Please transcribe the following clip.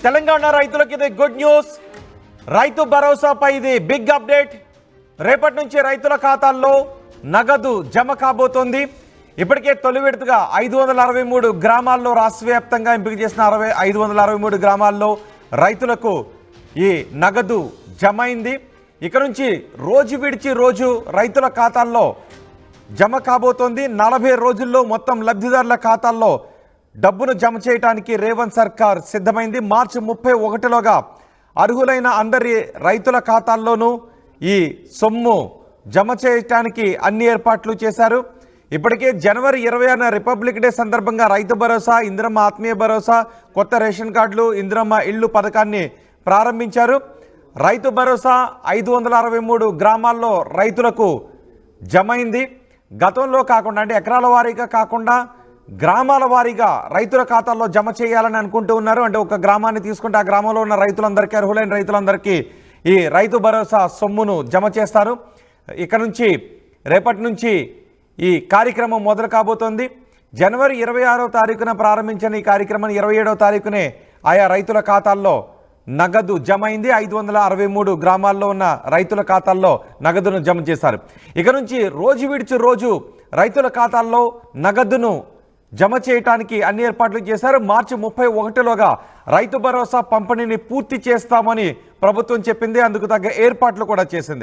తెలంగాణ రైతులకు ఇది good news. రైతు భరోసాపై ఇది బిగ్ అప్డేట్. రేపటి నుంచి రైతుల ఖాతాల్లో నగదు జమ కాబోతోంది. ఇప్పటికే తొలి విడతగా 563 గ్రామాల్లో రాష్ట్ర వ్యాప్తంగా ఎంపిక చేసిన 563 గ్రామాల్లో రైతులకు ఈ నగదు జమ అయింది. ఇక నుంచి రోజు విడిచి రోజు రైతుల ఖాతాల్లో జమ కాబోతోంది. 40 రోజుల్లో మొత్తం లబ్ధిదారుల ఖాతాల్లో డబ్బును జమ చేయడానికి రేవంత్ సర్కార్ సిద్ధమైంది. మార్చి 31లోగా అర్హులైన అందరి రైతుల ఖాతాల్లోనూ ఈ సొమ్ము జమ చేయడానికి అన్ని ఏర్పాట్లు చేశారు. ఇప్పటికే జనవరి 26న రిపబ్లిక్ డే సందర్భంగా రైతు భరోసా, ఇందిరమ్మ ఆత్మీయ భరోసా, కొత్త రేషన్ కార్డులు, ఇందిరమ్మ ఇళ్ళు పథకాన్ని ప్రారంభించారు. రైతు భరోసా 563 గ్రామాల్లో రైతులకు జమైంది. గతంలో కాకుండా అంటే ఎకరాల వారీగా కాకుండా గ్రామాల వారీగా రైతుల ఖాతాల్లో జమ చేయాలని అనుకుంటూ ఉన్నారు. అంటే ఒక గ్రామాన్ని తీసుకుంటే ఆ గ్రామంలో ఉన్న రైతులందరికీ, అర్హులైన రైతులందరికీ ఈ రైతు భరోసా సొమ్మును జమ చేస్తారు. ఇక నుంచి రేపటి నుంచి ఈ కార్యక్రమం మొదలు కాబోతోంది. జనవరి 26వ తారీఖున ప్రారంభించిన ఈ కార్యక్రమం 27వ తారీఖునే ఆయా రైతుల ఖాతాల్లో నగదు జమ అయింది. 563 గ్రామాల్లో ఉన్న రైతుల ఖాతాల్లో నగదును జమ చేశారు. ఇక నుంచి రోజు విడిచి రోజు రైతుల ఖాతాల్లో నగదును జమ చేయడానికి అన్ని ఏర్పాట్లు చేశారు. మార్చి 31లోగా రైతు భరోసా పంపిణీని పూర్తి చేస్తామని ప్రభుత్వం చెప్పింది. అందుకు తగ్గ ఏర్పాట్లు కూడా చేసింది.